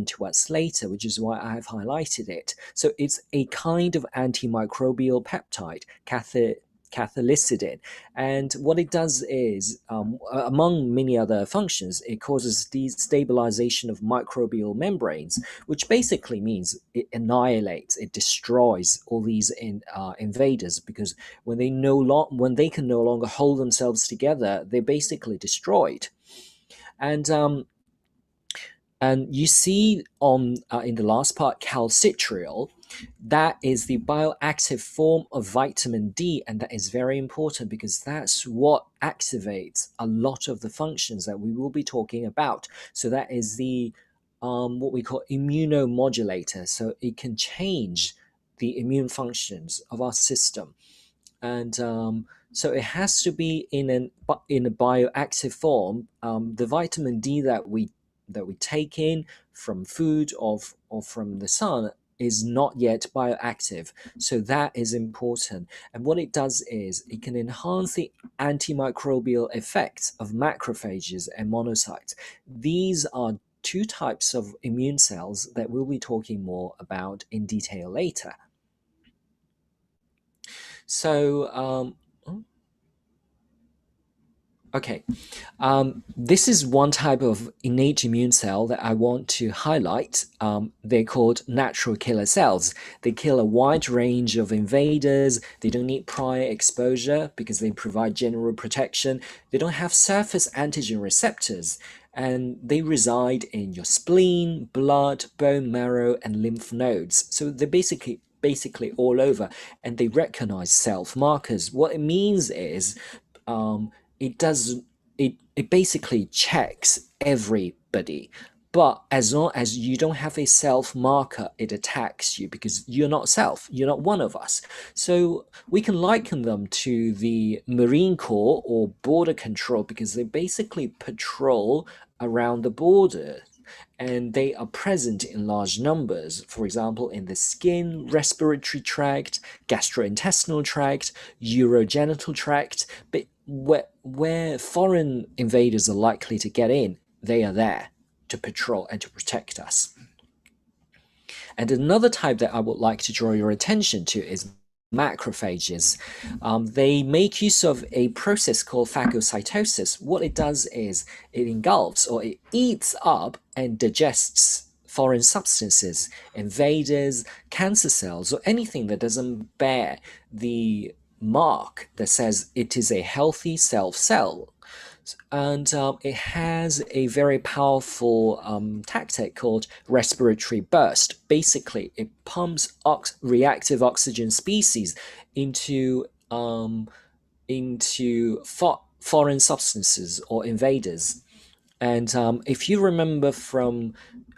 to us later, which is why I have highlighted it. So it's a kind of antimicrobial peptide, cathelicidin. And what it does is, among many other functions, it causes destabilization of microbial membranes, which basically means it annihilates, it destroys all these invaders, because when they can no longer hold themselves together, they're basically destroyed. And you see on in the last part, calcitriol, that is the bioactive form of vitamin D, and that is very important because that's what activates a lot of the functions that we will be talking about. So that is the what we call immunomodulator. So it can change the immune functions of our system, and so it has to be in a bioactive form. The vitamin D that we take in from food or from the sun is not yet bioactive, so that is important. And what it does is it can enhance the antimicrobial effects of macrophages and monocytes. These are two types of immune cells that we'll be talking more about in detail later. So okay, this is one type of innate immune cell that I want to highlight. They're called natural killer cells. They kill a wide range of invaders. They don't need prior exposure because they provide general protection. They don't have surface antigen receptors, and they reside in your spleen, blood, bone marrow, and lymph nodes. So they're basically all over, and they recognize self markers. What it means is, it does it basically checks everybody, but as long as you don't have a self marker, it attacks you because you're not self, you're not one of us. So we can liken them to the Marine Corps or border control, because they basically patrol around the border, and they are present in large numbers, for example, in the skin, respiratory tract, gastrointestinal tract, urogenital tract. But where foreign invaders are likely to get in, they are there to patrol and to protect us. And another type that I would like to draw your attention to is macrophages. They make use of a process called phagocytosis. What it does is it engulfs, or it eats up and digests foreign substances, invaders, cancer cells, or anything that doesn't bear the mark that says it is a healthy self cell. And it has a very powerful tactic called respiratory burst. Basically, it pumps reactive oxygen species into foreign substances or invaders. And if you remember from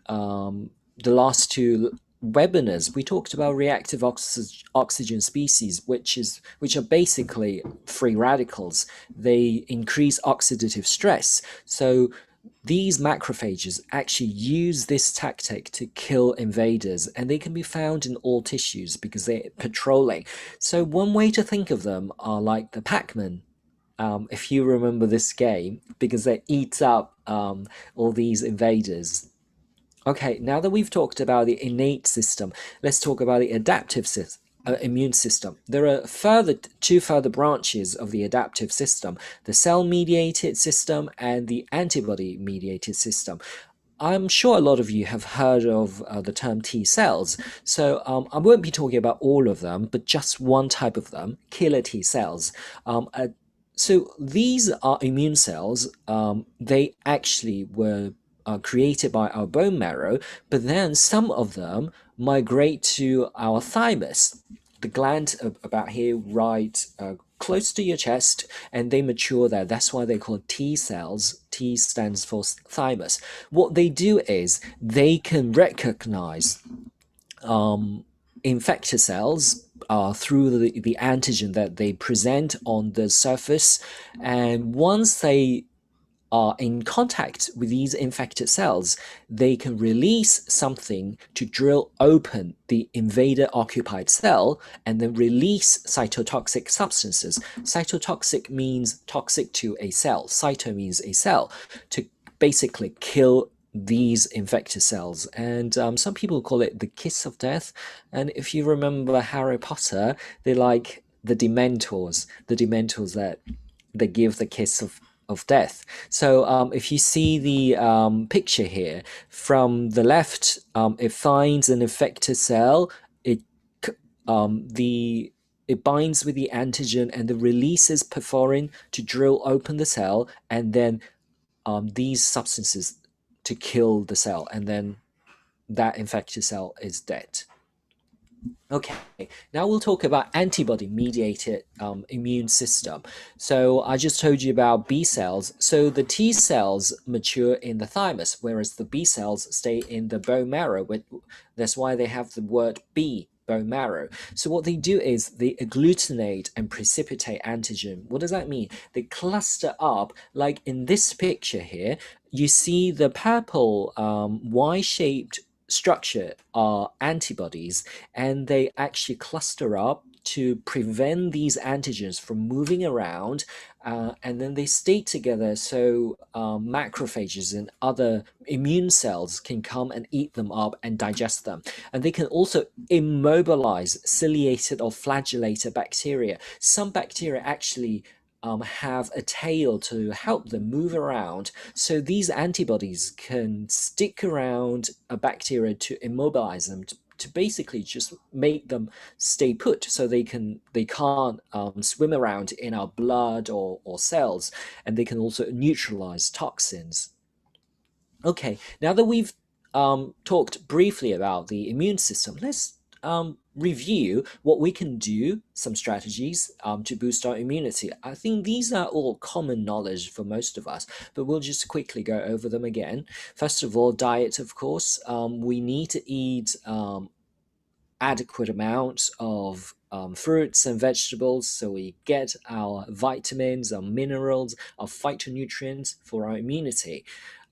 the last two webinars, we talked about reactive oxygen species, which are basically free radicals. They increase oxidative stress. So these macrophages actually use this tactic to kill invaders, and they can be found in all tissues because they're patrolling. So one way to think of them are like the Pac-Man, if you remember this game, because they eat up all these invaders. Okay, now that we've talked about the innate system, let's talk about the adaptive immune system. There are two further branches of the adaptive system: the cell-mediated system and the antibody-mediated system. I'm sure a lot of you have heard of the term T cells, so I won't be talking about all of them, but just one type of them, killer T cells. So these are immune cells. They actually were created by our bone marrow, but then some of them migrate to our thymus, the gland about here, right close to your chest, and they mature there. That's why they're called T cells. T stands for thymus. What they do is they can recognize infected cells through the antigen that they present on the surface. And once they are in contact with these infected cells, they can release something to drill open the invader occupied cell and then release cytotoxic substances. Cytotoxic means toxic to a cell. Cyto means a cell, to basically kill these infected cells. And some people call it the kiss of death. And if you remember Harry Potter, they like the Dementors that they give the kiss of death. So if you see the picture here, from the left, it finds an infected cell. It the it binds with the antigen and it releases perforin to drill open the cell, and then these substances to kill the cell, and then that infected cell is dead. Okay, now we'll talk about antibody-mediated immune system. So I just told you about B cells. So the T cells mature in the thymus, whereas the B cells stay in the bone marrow. That's why they have the word B, bone marrow. So what they do is they agglutinate and precipitate antigen. What does that mean? They cluster up, like in this picture here. You see the purple Y-shaped structure are antibodies, and they actually cluster up to prevent these antigens from moving around, and then they stay together so macrophages and other immune cells can come and eat them up and digest them. And they can also immobilize ciliated or flagellated bacteria. Some bacteria actually have a tail to help them move around. So these antibodies can stick around a bacteria to immobilize them, to basically just make them stay put, so they can't swim around in our blood or cells, and they can also neutralize toxins. Okay, now that we've talked briefly about the immune system, let's review what we can do, some strategies to boost our immunity. I think these are all common knowledge for most of us, but we'll just quickly go over them again. First of all, diet, of course. We need to eat adequate amounts of fruits and vegetables, so we get our vitamins, our minerals, our phytonutrients for our immunity.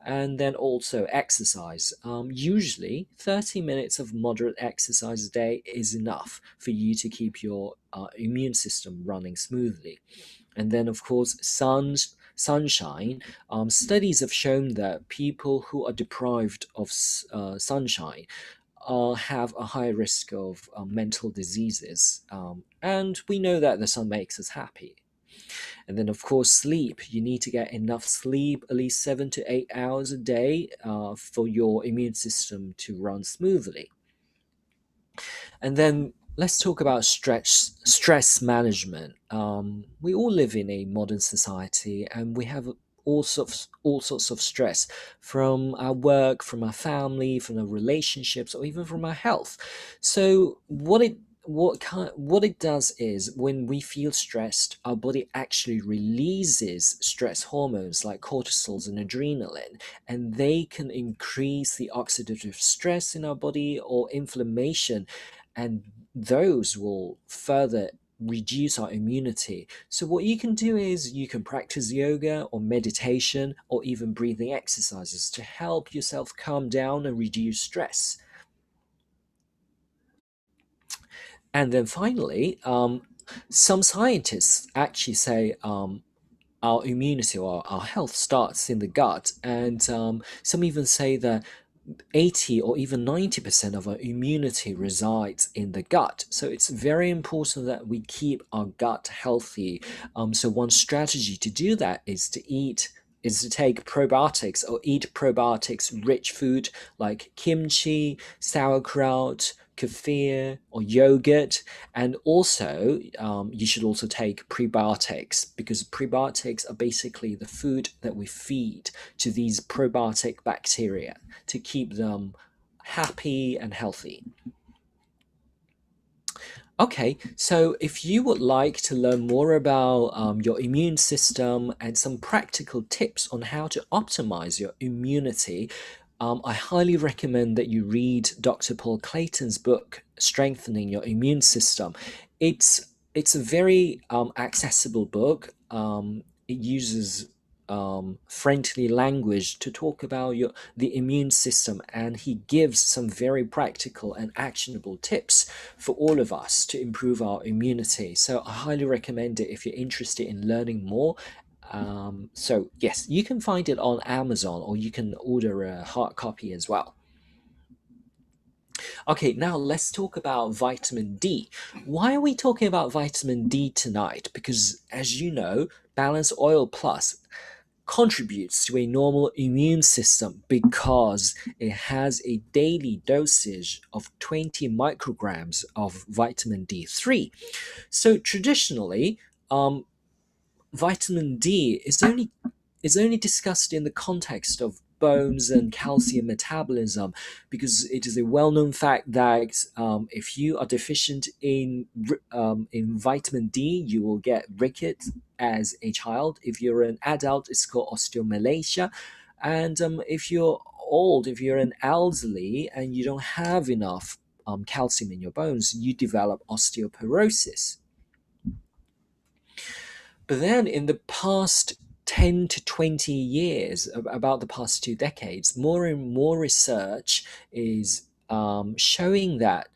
And then also exercise. Usually 30 minutes of moderate exercise a day is enough for you to keep your immune system running smoothly. And then, of course, sunshine. Studies have shown that people who are deprived of sunshine have a high risk of mental diseases. And we know that the sun makes us happy. And then, of course, sleep. You need to get enough sleep, at least 7 to 8 hours a day, for your immune system to run smoothly. And then let's talk about stress management. We all live in a modern society, and we have all sorts of stress, from our work, from our family, from our relationships, or even from our health. So what it does is, when we feel stressed, our body actually releases stress hormones like cortisols and adrenaline, and they can increase the oxidative stress in our body or inflammation, and those will further reduce our immunity. So what you can do is you can practice yoga or meditation or even breathing exercises to help yourself calm down and reduce stress. And then finally, some scientists actually say our immunity or our health starts in the gut, and some even say that 80 or even 90% of our immunity resides in the gut. So it's very important that we keep our gut healthy. So one strategy to do that is to take probiotics or eat probiotics rich food like kimchi, sauerkraut, kefir, or yogurt. And also, you should also take prebiotics, because prebiotics are basically the food that we feed to these probiotic bacteria to keep them happy and healthy. Okay, so if you would like to learn more about your immune system and some practical tips on how to optimize your immunity, I highly recommend that you read Dr. Paul Clayton's book, Strengthening Your Immune System. It's a very accessible book. It uses friendly language to talk about the immune system, and he gives some very practical and actionable tips for all of us to improve our immunity. So I highly recommend it if you're interested in learning more. So yes, you can find it on Amazon, or you can order a hard copy as well. Okay, now let's talk about vitamin D. Why are we talking about vitamin D tonight? Because as you know, Balance Oil Plus contributes to a normal immune system because it has a daily dosage of 20 micrograms of vitamin D3. So traditionally, um, vitamin D is only discussed in the context of bones and calcium metabolism, because it is a well-known fact that if you are deficient in vitamin D, you will get rickets as a child. If you're an adult, it's called osteomalacia, and if you're old, if you're an elderly and you don't have enough calcium in your bones, you develop osteoporosis. But then in the past 10 to 20 years, about the past 2 decades, more and more research is showing that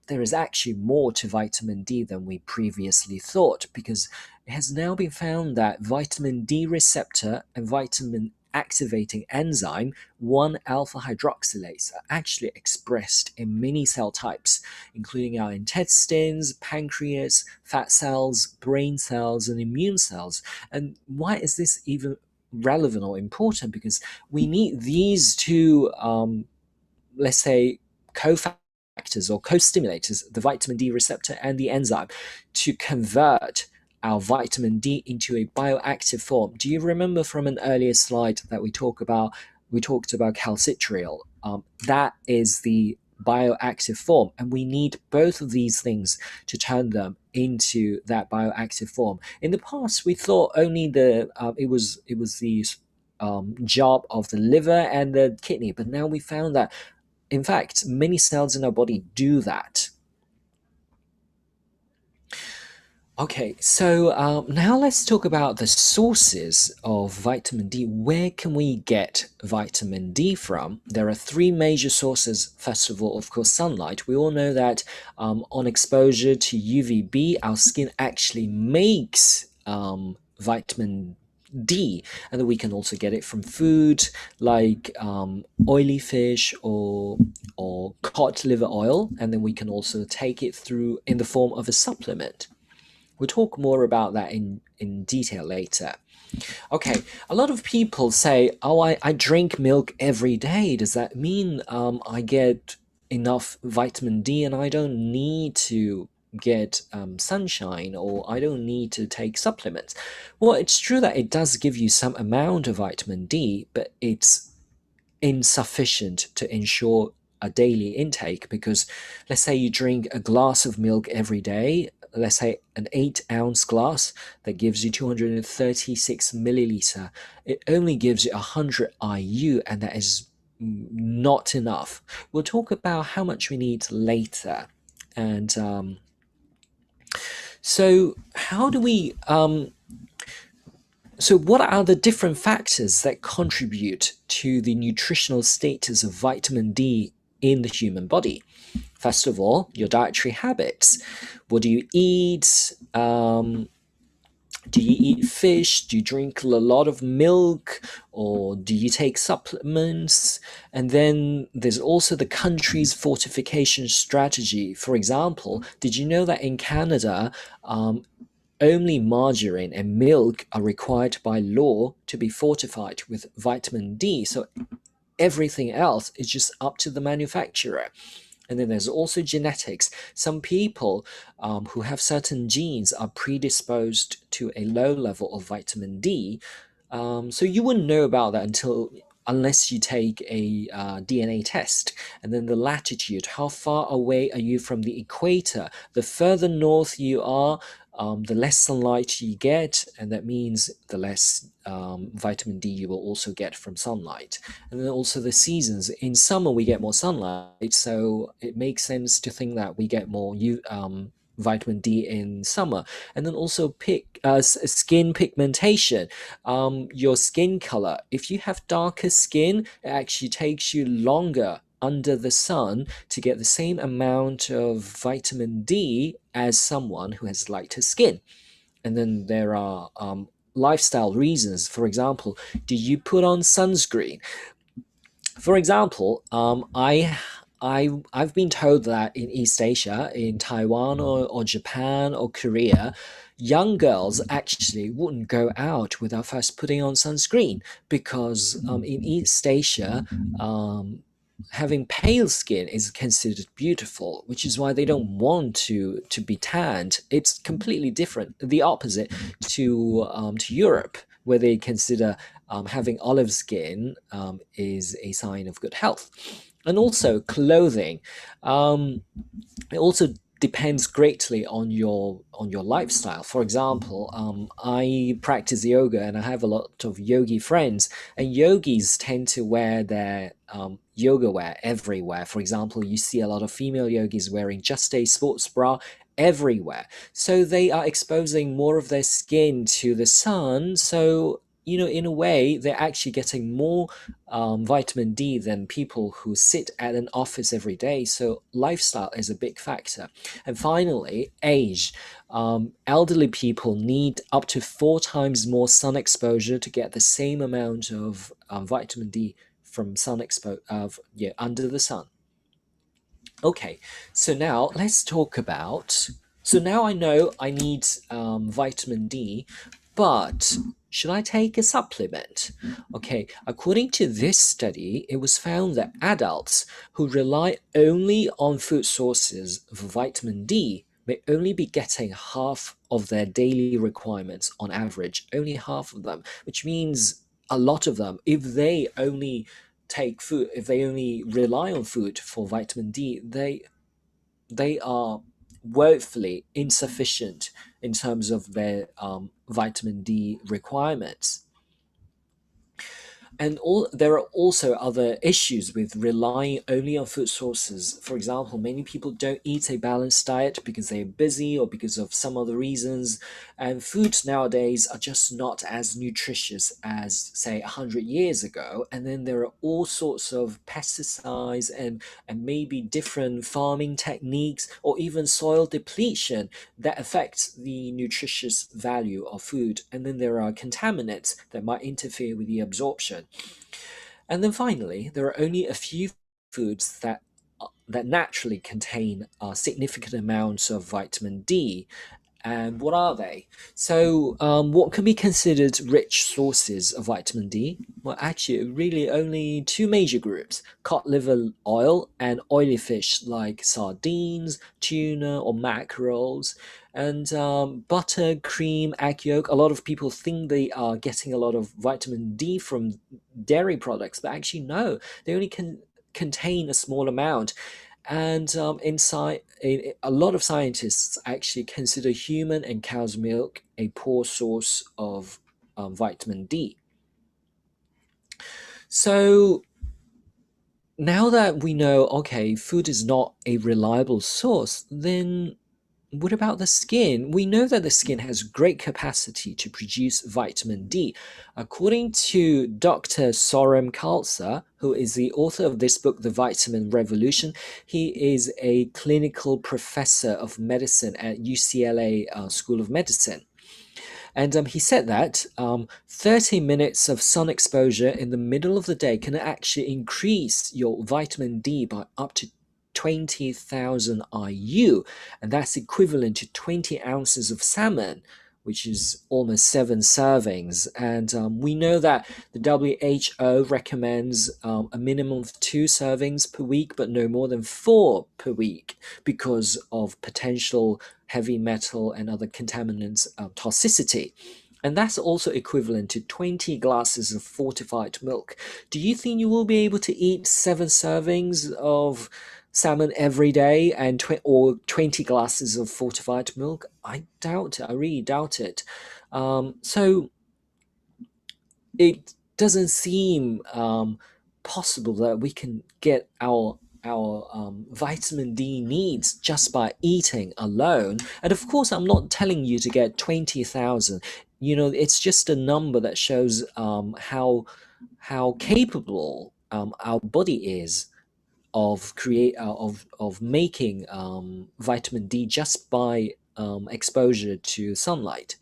there is actually more to vitamin D than we previously thought, because it has now been found that vitamin D receptor and vitamin activating enzyme 1 alpha hydroxylase are actually expressed in many cell types, including our intestines, pancreas, fat cells, brain cells, and immune cells. And why is this even relevant or important? Because we need these two, let's say, cofactors or co-stimulators, the vitamin D receptor and the enzyme, to convert our vitamin D into a bioactive form. Do you remember from an earlier slide that we talked about calcitriol? That is the bioactive form, and we need both of these things to turn them into that bioactive form. In the past, we thought only it was the job of the liver and the kidney, but now we found that in fact many cells in our body do that. Okay, so now let's talk about the sources of vitamin D. Where can we get vitamin D from? There are three major sources. First of all, of course, sunlight. We all know that on exposure to UVB, our skin actually makes vitamin D, and then we can also get it from food like oily fish or cod liver oil, and then we can also take it through in the form of a supplement. We'll talk more about that in detail later. Okay, a lot of people say, oh, I drink milk every day. Does that mean I get enough vitamin D and I don't need to get sunshine, or I don't need to take supplements? Well, it's true that it does give you some amount of vitamin D, but it's insufficient to ensure a daily intake, because let's say you drink a glass of milk every day, let's say an 8-ounce glass that gives you 236 milliliter. It only gives you 100 IU, and that is not enough. We'll talk about how much we need later. And so how do we so, what are the different factors that contribute to the nutritional status of vitamin D in the human body? First of all, your dietary habits. What do you eat? Do you eat fish? Do you drink a lot of milk? Or do you take supplements? And then there's also the country's fortification strategy. For example, did you know that in Canada, only margarine and milk are required by law to be fortified with vitamin D? So everything else is just up to the manufacturer. And then there's also genetics. Some people who have certain genes are predisposed to a low level of vitamin D. So you wouldn't know about that unless you take a DNA test. And then the latitude, how far away are you from the equator? The further north you are, the less sunlight you get, and that means the less vitamin D you will also get from sunlight. And then also the seasons. In summer, we get more sunlight, so it makes sense to think that we get more vitamin D in summer. And then also skin pigmentation, your skin color. If you have darker skin, it actually takes you longer under the sun to get the same amount of vitamin D as someone who has lighter skin. And then there are lifestyle reasons. For example, do you put on sunscreen? For example, I've been told that in East Asia, in Taiwan or Japan or Korea, young girls actually wouldn't go out without first putting on sunscreen because in East Asia, um, having pale skin is considered beautiful, which is why they don't want to be tanned. It's completely different, the opposite to Europe, where they consider having olive skin is a sign of good health. And also clothing. It also depends greatly on your lifestyle. For example, I practice yoga and I have a lot of yogi friends, and yogis tend to wear their yoga wear everywhere. For example, you see a lot of female yogis wearing just a sports bra everywhere, so they are exposing more of their skin to the sun. So in a way, they're actually getting more vitamin D than people who sit at an office every day. So lifestyle is a big factor. And finally, age. Elderly people need up to 4 times more sun exposure to get the same amount of vitamin D from sun expo of yeah under the sun. Okay, so now let's talk about. So now I know I need vitamin D, but should I take a supplement? Okay, according to this study, it was found that adults who rely only on food sources for vitamin D may only be getting half of their daily requirements on average, only half of them, which means a lot of them, if they only take food, if they only rely on food for vitamin D, they are woefully insufficient in terms of their vitamin D requirements. And there are also other issues with relying only on food sources. For example, many people don't eat a balanced diet because they're busy or because of some other reasons. And foods nowadays are just not as nutritious as, say, 100 years ago. And then there are all sorts of pesticides and maybe different farming techniques or even soil depletion that affect the nutritious value of food. And then there are contaminants that might interfere with the absorption. And then finally, there are only a few foods that naturally contain significant amounts of vitamin D. And what are they? So, what can be considered rich sources of vitamin D? Well, actually, really only two major groups: cod liver oil and oily fish like sardines, tuna, or mackerels. And butter, cream, egg yolk. A lot of people think they are getting a lot of vitamin D from dairy products, but actually, no, they only contain a small amount. And a lot of scientists actually consider human and cow's milk a poor source of vitamin D. So now that we know, okay, food is not a reliable source, then what about the skin? We know that the skin has great capacity to produce vitamin D. According to Dr. Soren Kalsa, who is the author of this book, The Vitamin Revolution, he is a clinical professor of medicine at UCLA School of Medicine. And he said that 30 minutes of sun exposure in the middle of the day can actually increase your vitamin D by up to 20,000 IU, and that's equivalent to 20 ounces of salmon, which is almost 7 servings. And we know that the WHO recommends a minimum of 2 servings per week, but no more than 4 per week because of potential heavy metal and other contaminants toxicity. And that's also equivalent to 20 glasses of fortified milk. Do you think you will be able to eat 7 servings of salmon every day and or 20 glasses of fortified milk? I doubt it. I really doubt it. So it doesn't seem possible that we can get our vitamin D needs just by eating alone. And of course, I'm not telling you to get 20,000. It's just a number that shows how capable our body is of making vitamin D just by exposure to sunlight.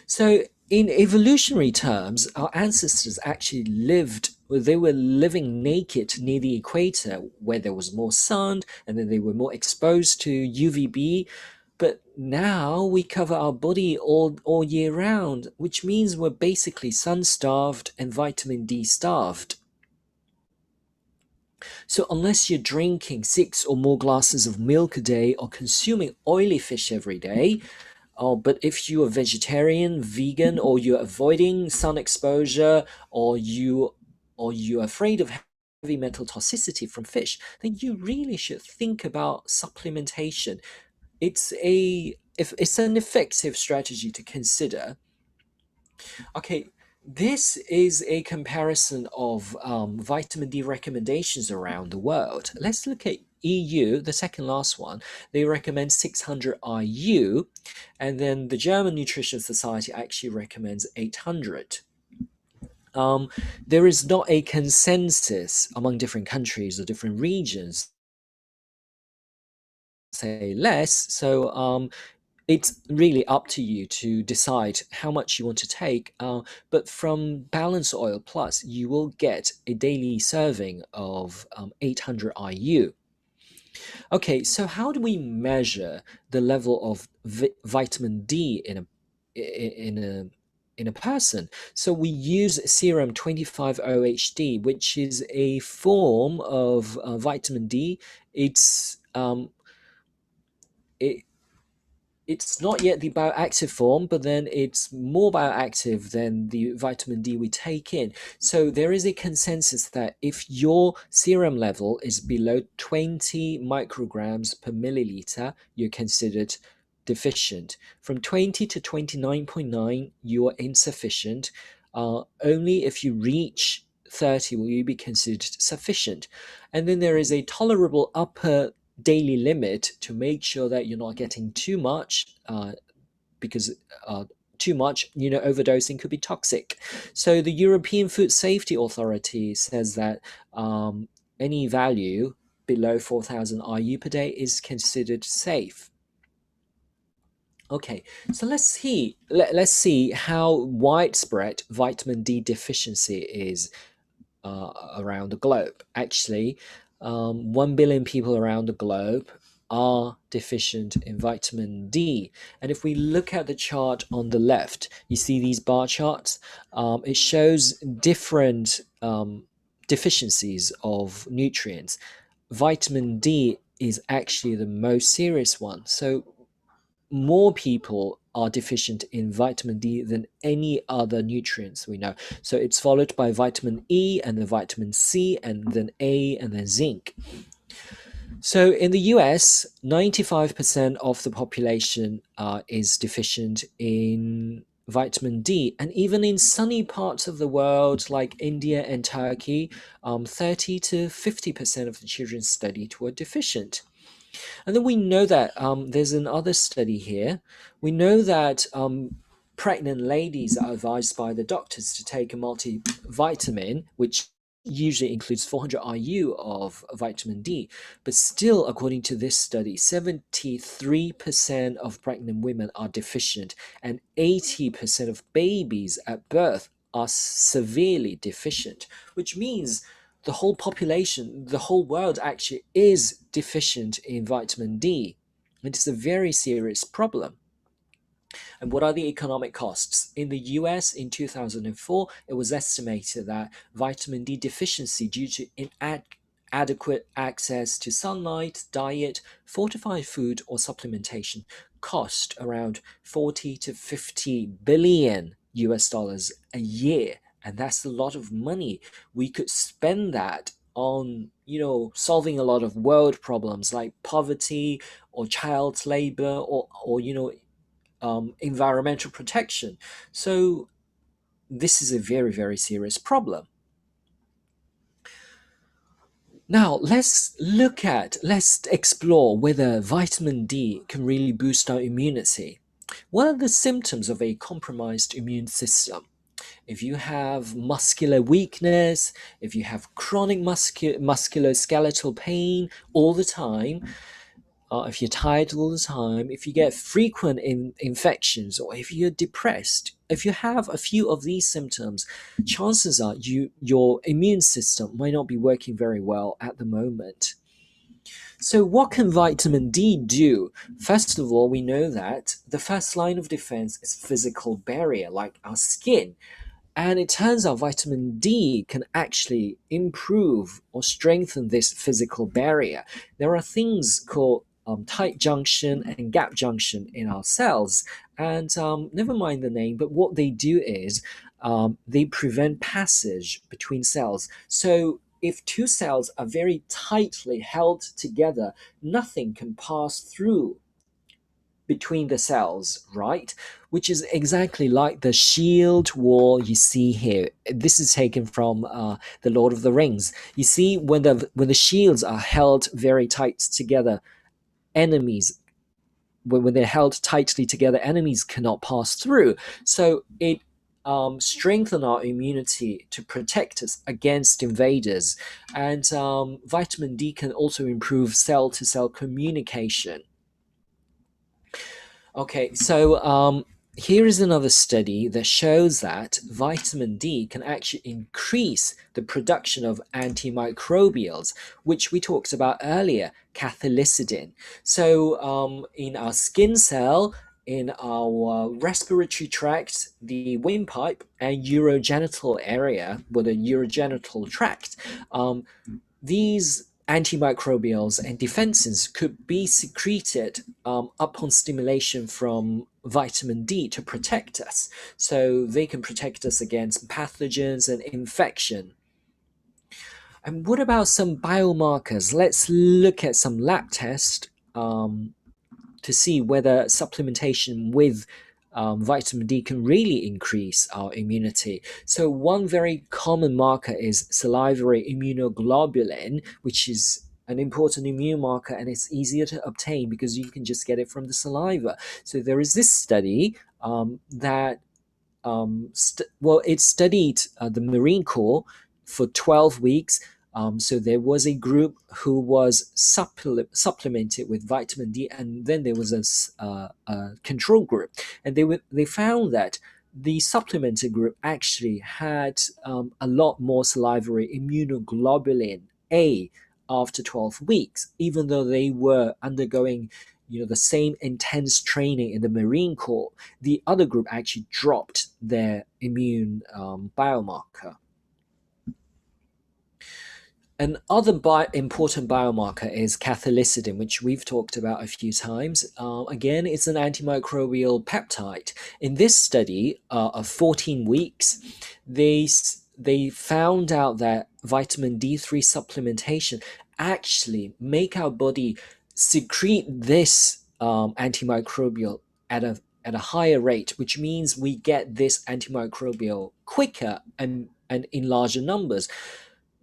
So In evolutionary terms, our ancestors actually they were living naked near the equator where there was more sun and then they were more exposed to UVB. But now we cover our body all year round, which means we're basically sun starved and vitamin D starved. So, unless you're drinking 6 or more glasses of milk a day or consuming oily fish every day, but if you're vegetarian, vegan, or you're avoiding sun exposure, or you're afraid of heavy metal toxicity from fish, then you really should think about supplementation. If it's an effective strategy to consider. Okay, this is a comparison of vitamin D recommendations around the world. Let's look at EU, the second last one. They recommend 600 IU, and then the German Nutrition Society actually recommends 800. Um, there is not a consensus among different countries or different regions, say less. So it's really up to you to decide how much you want to take. But from Balance Oil Plus, you will get a daily serving of 800 IU. Okay, so how do we measure the level of vitamin D in a in a person? So we use serum 25-OHD, which is a form of vitamin D. It's it, it's not yet the bioactive form, but then it's more bioactive than the vitamin D we take in. So there is a consensus that if your serum level is below 20 micrograms per milliliter, you're considered deficient. From 20 to 29.9, you are insufficient. Only if you reach 30 will you be considered sufficient. And then there is a tolerable upper daily limit to make sure that you're not getting too much, because too much, overdosing could be toxic. So the European Food Safety Authority says that any value below 4,000 IU per day is considered safe. Okay, so let's see how widespread vitamin D deficiency is around the globe. Actually, 1 billion people around the globe are deficient in vitamin D. And if we look at the chart on the left, you see these bar charts. It shows different deficiencies of nutrients. Vitamin D is actually the most serious one. So more people are deficient in vitamin D than any other nutrients we know. So it's followed by vitamin E and then vitamin C and then A and then zinc. So in the US, 95% of the population is deficient in vitamin D. And even in sunny parts of the world like India and Turkey, 30 to 50% of the children studied were deficient. And then we know that there's another study here. We know that pregnant ladies are advised by the doctors to take a multivitamin, which usually includes 400 IU of vitamin D. But still, according to this study, 73% of pregnant women are deficient, and 80% of babies at birth are severely deficient, which means the whole population, the whole world actually is deficient in vitamin D. It is a very serious problem. And what are the economic costs? In the US in 2004, it was estimated that vitamin D deficiency due to inadequate access to sunlight, diet, fortified food, or supplementation cost around 40 to 50 billion US dollars a year. And that's a lot of money. We could spend that on, solving a lot of world problems like poverty or child labor or environmental protection. So this is a very, very serious problem. Now let's explore whether vitamin D can really boost our immunity. What are the symptoms of a compromised immune system? If you have muscular weakness, if you have chronic musculoskeletal pain all the time, if you're tired all the time, if you get frequent infections, or if you're depressed, if you have a few of these symptoms, chances are your immune system might not be working very well at the moment. So, what can vitamin D do? First of all, we know that the first line of defense is physical barrier, like our skin. And it turns out vitamin D can actually improve or strengthen this physical barrier. There are things called tight junction and gap junction in our cells. And never mind the name, but what they do is they prevent passage between cells. So if two cells are very tightly held together, nothing can pass through between the cells, right? Which is exactly like the shield wall you see here. This is taken from the Lord of the Rings. You see, when the shields are held very tight together, enemies when they're held tightly together, enemies cannot pass through. So it strengthen our immunity to protect us against invaders. And vitamin D can also improve cell-to-cell communication. Okay, so here is another study that shows that vitamin D can actually increase the production of antimicrobials, which we talked about earlier, cathelicidin. So in our skin cell, in our respiratory tract, the windpipe, and urogenital area, with the urogenital tract, these antimicrobials and defenses could be secreted upon stimulation from vitamin D to protect us. So they can protect us against pathogens and infection. And what about some biomarkers? Let's look at some lab tests to see whether supplementation with vitamin D can really increase our immunity. So one very common marker is salivary immunoglobulin, which is an important immune marker, and it's easier to obtain because you can just get it from the saliva. So there is this study that it studied the Marine Corps for 12 weeks. So there was a group who was supplemented with vitamin D, and then there was a control group, and they found that the supplemented group actually had a lot more salivary immunoglobulin A after 12 weeks, even though they were undergoing the same intense training in the Marine Corps. The other group actually dropped their immune biomarker. Another important biomarker is cathelicidin, which we've talked about a few times. Again, it's an antimicrobial peptide. In this study of 14 weeks, they found out that vitamin D3 supplementation actually make our body secrete this antimicrobial at a higher rate, which means we get this antimicrobial quicker and in larger numbers.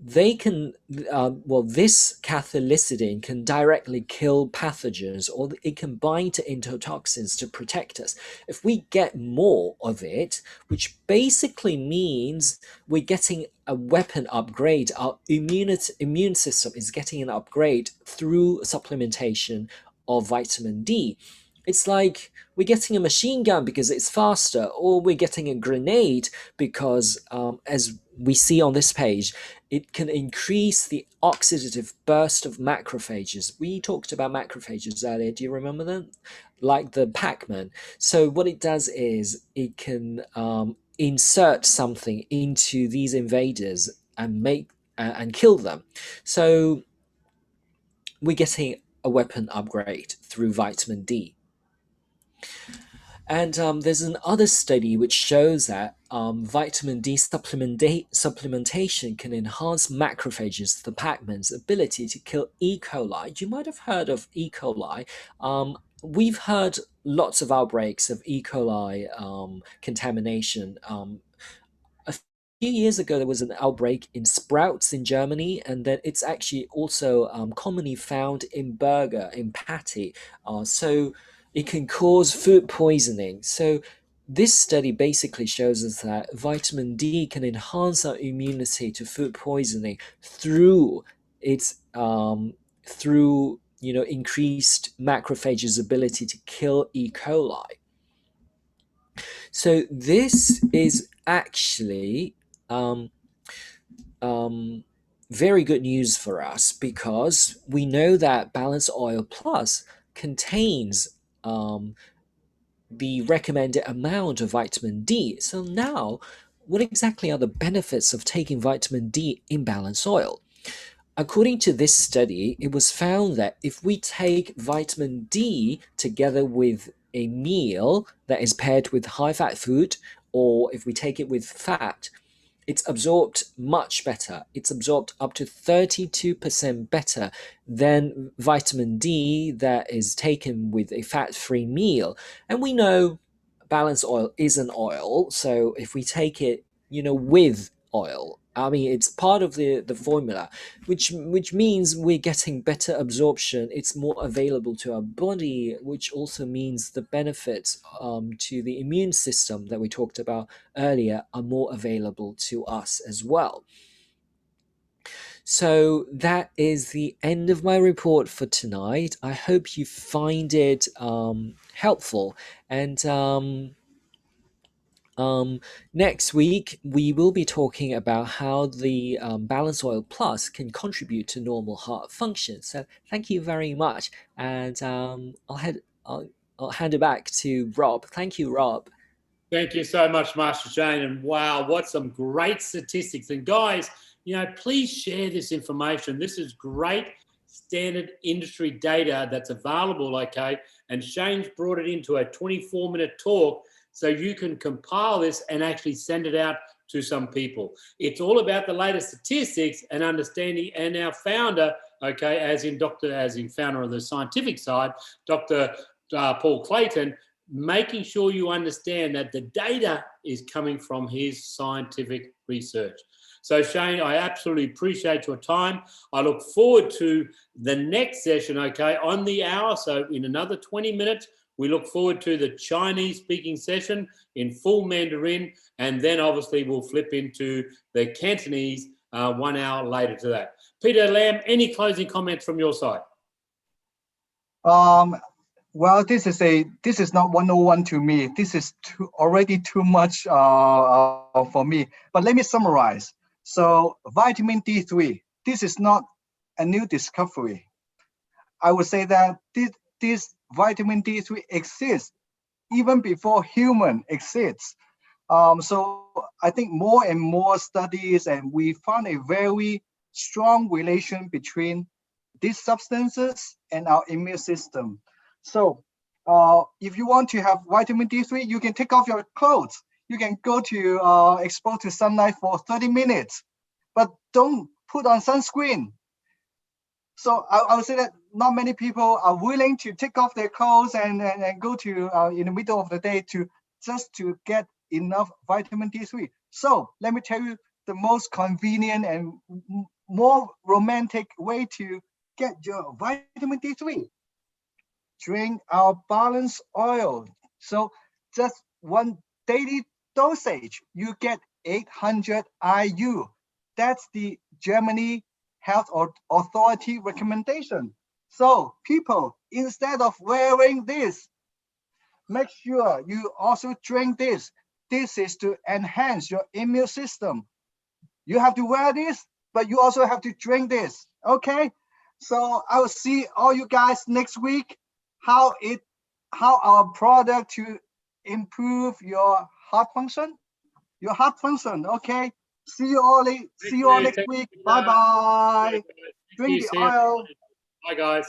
They can this cathelicidin can directly kill pathogens, or it can bind to endotoxins to protect us. If we get more of it, which basically means we're getting a weapon upgrade, our immune system is getting an upgrade through supplementation of vitamin D. It's like we're getting a machine gun because it's faster, or we're getting a grenade because, as we see on this page, it can increase the oxidative burst of macrophages. We talked about macrophages earlier. Do you remember them? Like the Pac-Man. So what it does is it can insert something into these invaders and and kill them. So we're getting a weapon upgrade through vitamin D. And there's another study which shows that vitamin D supplementation can enhance macrophages, the Pac-Man's ability to kill E. coli. You might have heard of E. coli. We've heard lots of outbreaks of E. coli contamination. A few years ago, there was an outbreak in Sprouts in Germany, and then it's actually also commonly found in burger, in patty. So it can cause food poisoning. So this study basically shows us that vitamin D can enhance our immunity to food poisoning through its through increased macrophages' ability to kill E. coli. So this is actually very good news for us, because we know that Balance Oil Plus contains the recommended amount of vitamin D. So now, what exactly are the benefits of taking vitamin D in Balance Oil? According to this study, it was found that if we take vitamin D together with a meal that is paired with high-fat food, or if we take it with fat, it's absorbed much better. It's absorbed up to 32% better than vitamin D that is taken with a fat-free meal. And we know balanced oil is an oil, so if we take it, with oil, I mean, it's part of the formula, which means we're getting better absorption. It's more available to our body, which also means the benefits to the immune system that we talked about earlier are more available to us as well. So that is the end of my report for tonight. I hope you find it helpful, and next week, we will be talking about how the Balance Oil Plus can contribute to normal heart function. So thank you very much, and I'll hand it back to Rob. Thank you, Rob. Thank you so much, Master Shane. And wow, what some great statistics. And guys, please share this information. This is great standard industry data that's available, okay? And Shane's brought it into a 24-minute talk, so you can compile this and actually send it out to some people. It's all about the latest statistics and understanding. And our founder, okay, as in founder of the scientific side, Dr. Paul Clayton, making sure you understand that the data is coming from his scientific research. So Shane, I absolutely appreciate your time. I look forward to the next session, okay, on the hour. So in another 20 minutes, we look forward to the Chinese speaking session in full Mandarin, and then obviously we'll flip into the Cantonese 1 hour later to that. Peter Lam, any closing comments from your side? Well, this is not 101 to me. This is already too much for me. But let me summarize. So vitamin D3, this is not a new discovery. I would say that this vitamin D3 exists even before human exists. So I think more and more studies, and we found a very strong relation between these substances and our immune system. So if you want to have vitamin D3, you can take off your clothes. You can go to expose to sunlight for 30 minutes, but don't put on sunscreen. So I would say that not many people are willing to take off their clothes and go to in the middle of the day just to get enough vitamin D3. So let me tell you the most convenient and more romantic way to get your vitamin D3. Drink our balanced oil. So just one daily dosage, you get 800 IU. That's the Germany Health Authority recommendation. So people, instead of wearing this, make sure you also drink this. This is to enhance your immune system. You have to wear this, but you also have to drink this. Okay? So I will see all you guys next week. How our product to improve your heart function. Okay. See you all next week. Bye bye. Drink the oil. Bye guys.